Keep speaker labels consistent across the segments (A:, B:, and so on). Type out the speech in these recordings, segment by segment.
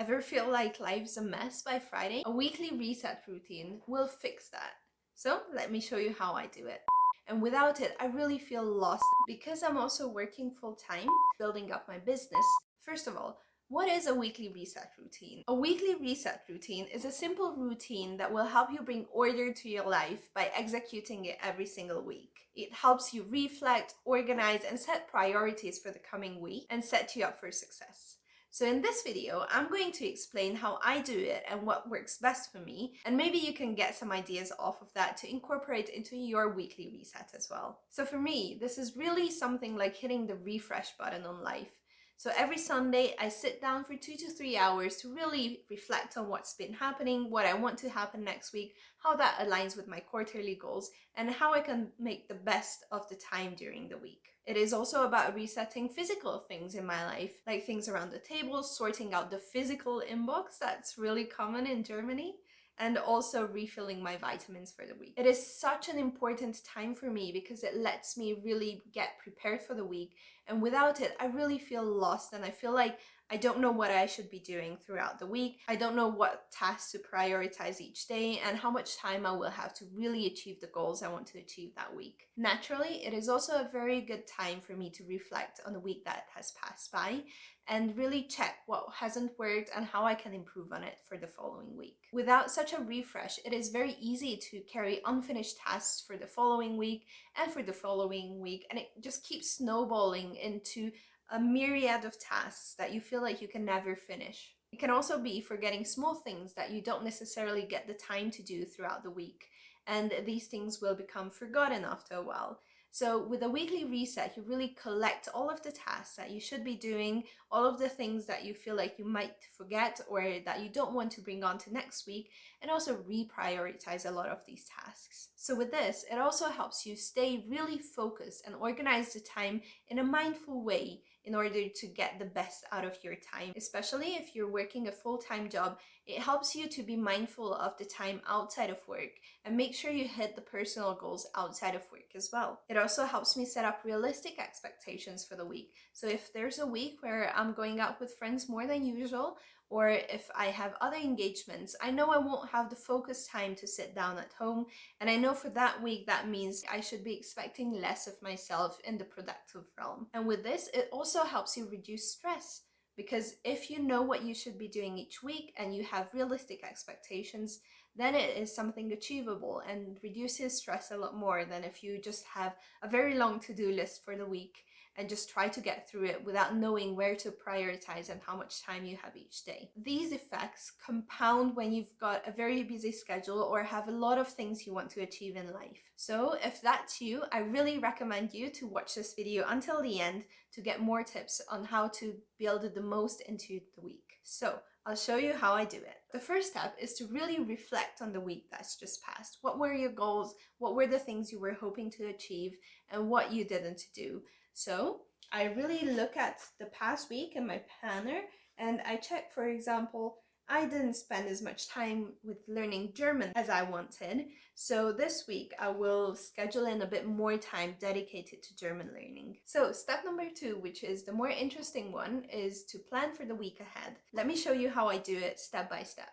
A: Ever feel like life's a mess by Friday? A weekly reset routine will fix that. So let me show you how I do it. And without it, I really feel lost because I'm also working full time, building up my business. First of all, what is a weekly reset routine? A weekly reset routine is a simple routine that will help you bring order to your life by executing it every single week. It helps you reflect, organize, and set priorities for the coming week and set you up for success. So in this video, I'm going to explain how I do it and what works best for me, and maybe you can get some ideas off of that to incorporate into your weekly reset as well. So for me, this is really something like hitting the refresh button on life. So every Sunday, I sit down for 2 to 3 hours to really reflect on what's been happening, what I want to happen next week, how that aligns with my quarterly goals, and how I can make the best of the time during the week. It is also about resetting physical things in my life, like things around the table, sorting out the physical inbox that's really common in Germany, and also refilling my vitamins for the week. It is such an important time for me because it lets me really get prepared for the week, and without it, I really feel lost and I feel like I don't know what I should be doing throughout the week. I don't know what tasks to prioritize each day and how much time I will have to really achieve the goals I want to achieve that week. Naturally, it is also a very good time for me to reflect on the week that has passed by and really check what hasn't worked and how I can improve on it for the following week. Without such a refresh, it is very easy to carry unfinished tasks for the following week and for the following week, and it just keeps snowballing into a myriad of tasks that you feel like you can never finish. It can also be forgetting small things that you don't necessarily get the time to do throughout the week, and these things will become forgotten after a while. So with a weekly reset, you really collect all of the tasks that you should be doing, all of the things that you feel like you might forget or that you don't want to bring on to next week, and also reprioritize a lot of these tasks. So with this, it also helps you stay really focused and organize the time in a mindful way in order to get the best out of your time. Especially if you're working a full-time job, it helps you to be mindful of the time outside of work and make sure you hit the personal goals outside of work as well. It also helps me set up realistic expectations for the week. So if there's a week where I'm going out with friends more than usual, or if I have other engagements, I know I won't have the focused time to sit down at home, and I know for that week that means I should be expecting less of myself in the productive realm. And with this, it also helps you reduce stress, because if you know what you should be doing each week and you have realistic expectations, then it is something achievable and reduces stress a lot more than if you just have a very long to-do list for the week and just try to get through it without knowing where to prioritize and how much time you have each day. These effects compound when you've got a very busy schedule or have a lot of things you want to achieve in life. So if that's you, I really recommend you to watch this video until the end to get more tips on how to build the most into the week. So I'll show you how I do it. The first step is to really reflect on the week that's just passed. What were your goals? What were the things you were hoping to achieve and what you didn't do? So I really look at the past week in my planner and I check, for example, I didn't spend as much time with learning German as I wanted. So this week I will schedule in a bit more time dedicated to German learning. So step number 2, which is the more interesting one, is to plan for the week ahead. Let me show you how I do it step by step.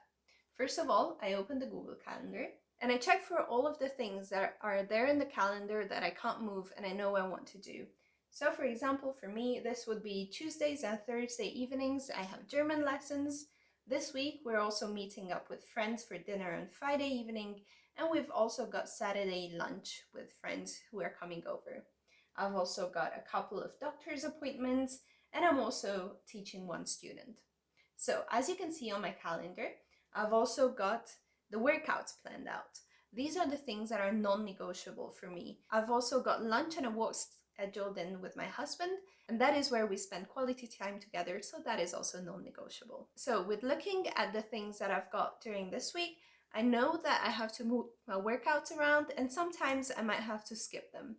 A: First of all, I open the Google Calendar and I check for all of the things that are there in the calendar that I can't move and I know I want to do. So for example, for me, this would be Tuesdays and Thursday evenings. I have German lessons. This week, we're also meeting up with friends for dinner on Friday evening, and we've also got Saturday lunch with friends who are coming over. I've also got a couple of doctor's appointments, and I'm also teaching one student. So as you can see on my calendar, I've also got the workouts planned out. These are the things that are non-negotiable for me. I've also got lunch and a walk scheduled in with my husband, and that is where we spend quality time together, so that is also non-negotiable. So with looking at the things that I've got during this week, I know that I have to move my workouts around and sometimes I might have to skip them.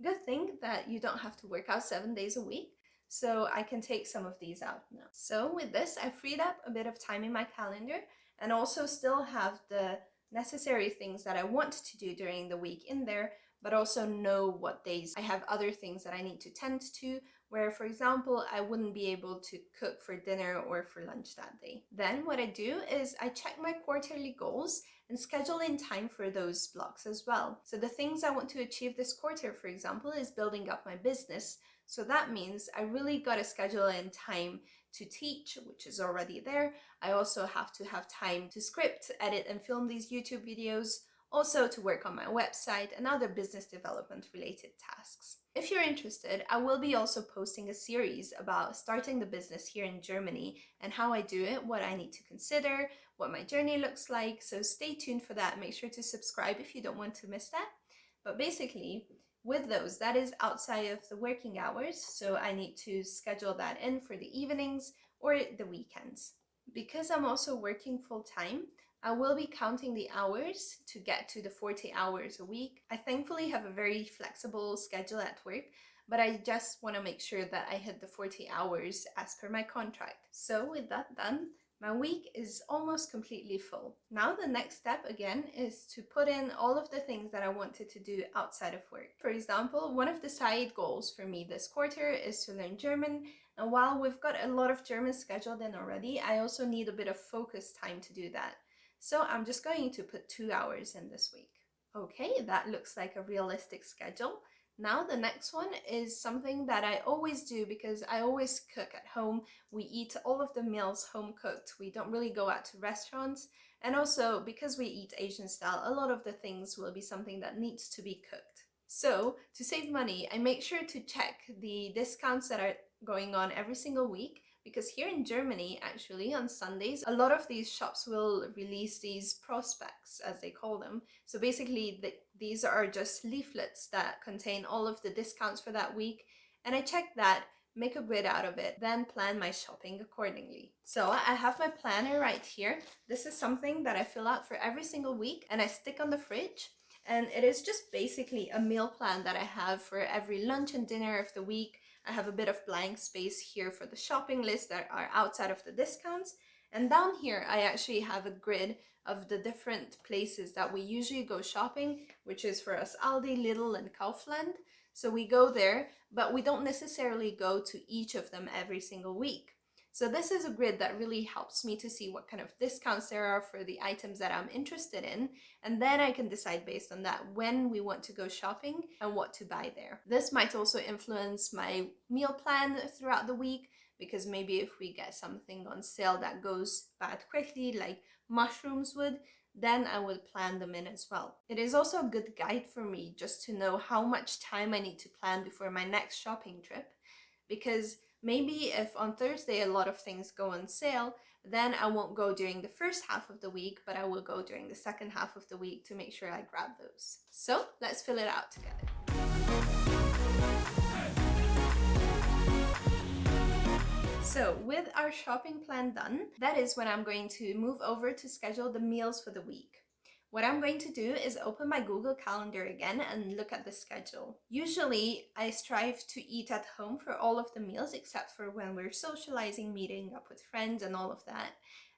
A: Good thing that you don't have to work out 7 days a week, so I can take some of these out now. So with this, I freed up a bit of time in my calendar and also still have the necessary things that I want to do during the week in there, but also know what days I have other things that I need to tend to, where, for example, I wouldn't be able to cook for dinner or for lunch that day. Then what I do is I check my quarterly goals and schedule in time for those blocks as well. So the things I want to achieve this quarter, for example, is building up my business. So that means I really got to schedule in time to teach, which is already there. I also have to have time to script, edit, and film these YouTube videos, also to work on my website and other business development related tasks. If you're interested, I will be also posting a series about starting the business here in Germany and how I do it, what I need to consider, what my journey looks like. So stay tuned for that. Make sure to subscribe if you don't want to miss that. But basically, with those, that is outside of the working hours. So I need to schedule that in for the evenings or the weekends. Because I'm also working full time, I will be counting the hours to get to the 40 hours a week. I thankfully have a very flexible schedule at work, but I just want to make sure that I hit the 40 hours as per my contract. So with that done, my week is almost completely full. Now the next step again is to put in all of the things that I wanted to do outside of work. For example, one of the side goals for me this quarter is to learn German. And while we've got a lot of German scheduled in already, I also need a bit of focus time to do that. So I'm just going to put 2 hours in this week. Okay, that looks like a realistic schedule. Now the next one is something that I always do because I always cook at home. We eat all of the meals home cooked. We don't really go out to restaurants. And also because we eat Asian style, a lot of the things will be something that needs to be cooked. So to save money, I make sure to check the discounts that are going on every single week, because here in Germany, actually, on Sundays, a lot of these shops will release these prospects, as they call them. So basically, these are just leaflets that contain all of the discounts for that week. And I check that, make a grid out of it, then plan my shopping accordingly. So I have my planner right here. This is something that I fill out for every single week and I stick on the fridge. And it is just basically a meal plan that I have for every lunch and dinner of the week. I have a bit of blank space here for the shopping list that are outside of the discounts. And down here, I actually have a grid of the different places that we usually go shopping, which is for us Aldi, Lidl, and Kaufland. So we go there, but we don't necessarily go to each of them every single week. So this is a grid that really helps me to see what kind of discounts there are for the items that I'm interested in. And then I can decide based on that when we want to go shopping and what to buy there. This might also influence my meal plan throughout the week, because maybe if we get something on sale that goes bad quickly, like mushrooms would, then I will plan them in as well. It is also a good guide for me just to know how much time I need to plan before my next shopping trip, because maybe if on Thursday a lot of things go on sale, then I won't go during the first half of the week, but I will go during the second half of the week to make sure I grab those. So let's fill it out together. So with our shopping plan done, that is when I'm going to move over to schedule the meals for the week. What I'm going to do is open my Google Calendar again and look at the schedule. Usually, I strive to eat at home for all of the meals except for when we're socializing, meeting up with friends and all of that.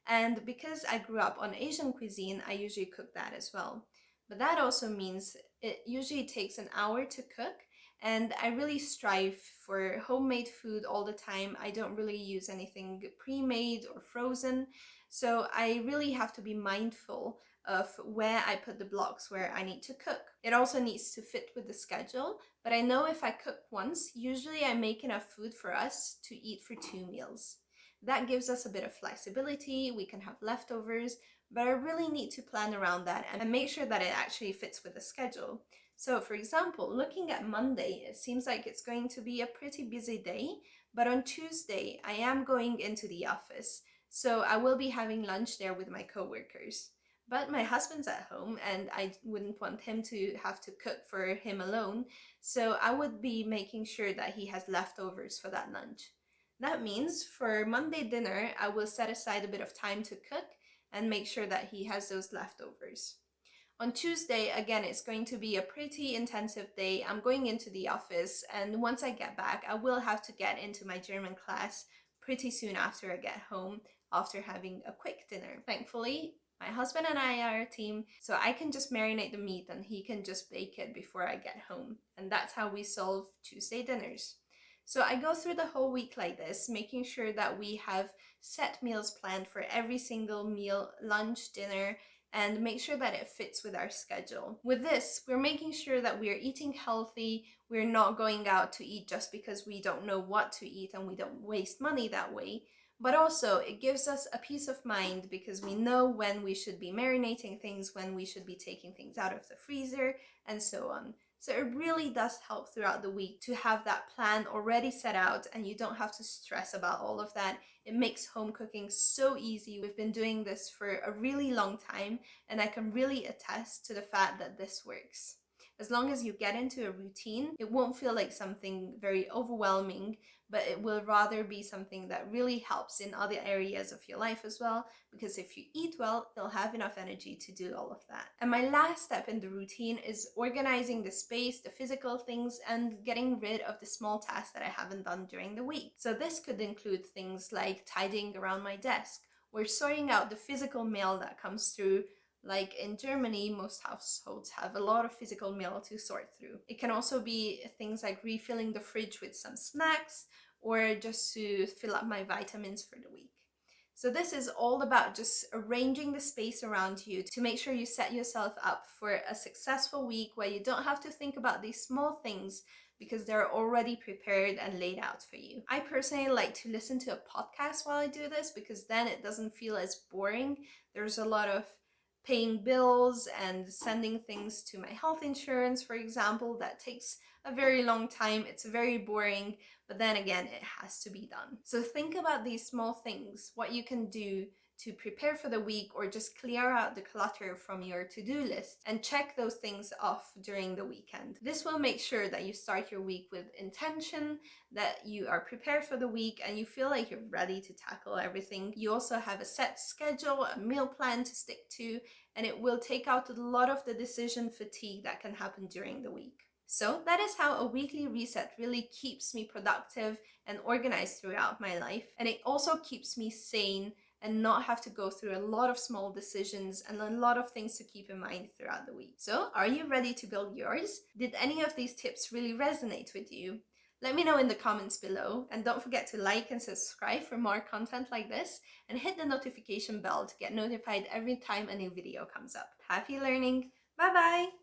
A: And because I grew up on Asian cuisine, I usually cook that as well. But that also means it usually takes an hour to cook, and I really strive for homemade food all the time. I don't really use anything pre-made or frozen. So I really have to be mindful of where I put the blocks where I need to cook. It also needs to fit with the schedule, but I know if I cook once, usually I make enough food for us to eat for 2 meals. That gives us a bit of flexibility, we can have leftovers, but I really need to plan around that and make sure that it actually fits with the schedule. So for example, looking at Monday, it seems like it's going to be a pretty busy day, but on Tuesday, I am going into the office. So I will be having lunch there with my coworkers. But my husband's at home and I wouldn't want him to have to cook for him alone. So I would be making sure that he has leftovers for that lunch. That means for Monday dinner, I will set aside a bit of time to cook and make sure that he has those leftovers. On Tuesday, again, it's going to be a pretty intensive day. I'm going into the office, and once I get back, I will have to get into my German class pretty soon after I get home, after having a quick dinner. Thankfully, my husband and I are a team, so I can just marinate the meat and he can just bake it before I get home. And that's how we solve Tuesday dinners. So I go through the whole week like this, making sure that we have set meals planned for every single meal, lunch, dinner, and make sure that it fits with our schedule. With this, we're making sure that we're eating healthy, we're not going out to eat just because we don't know what to eat and we don't waste money that way. But also, it gives us a peace of mind because we know when we should be marinating things, when we should be taking things out of the freezer, and so on. So it really does help throughout the week to have that plan already set out and you don't have to stress about all of that. It makes home cooking so easy. We've been doing this for a really long time and I can really attest to the fact that this works. As long as you get into a routine, it won't feel like something very overwhelming, but it will rather be something that really helps in other areas of your life as well, because if you eat well, you'll have enough energy to do all of that. And my last step in the routine is organizing the space, the physical things, and getting rid of the small tasks that I haven't done during the week. So this could include things like tidying around my desk, or sorting out the physical mail that comes through. Like in Germany, most households have a lot of physical mail to sort through. It can also be things like refilling the fridge with some snacks or just to fill up my vitamins for the week. So this is all about just arranging the space around you to make sure you set yourself up for a successful week where you don't have to think about these small things because they're already prepared and laid out for you. I personally like to listen to a podcast while I do this because then it doesn't feel as boring. There's a lot of paying bills and sending things to my health insurance, for example, that takes a very long time. It's very boring, but then again, it has to be done. So think about these small things, what you can do to prepare for the week or just clear out the clutter from your to-do list and check those things off during the weekend. This will make sure that you start your week with intention, that you are prepared for the week and you feel like you're ready to tackle everything. You also have a set schedule, a meal plan to stick to, and it will take out a lot of the decision fatigue that can happen during the week. So that is how a weekly reset really keeps me productive and organized throughout my life. And it also keeps me sane and not have to go through a lot of small decisions and a lot of things to keep in mind throughout the week. So are you ready to build yours? Did any of these tips really resonate with you? Let me know in the comments below, and don't forget to like and subscribe for more content like this, and hit the notification bell to get notified every time a new video comes up. Happy learning! Bye bye!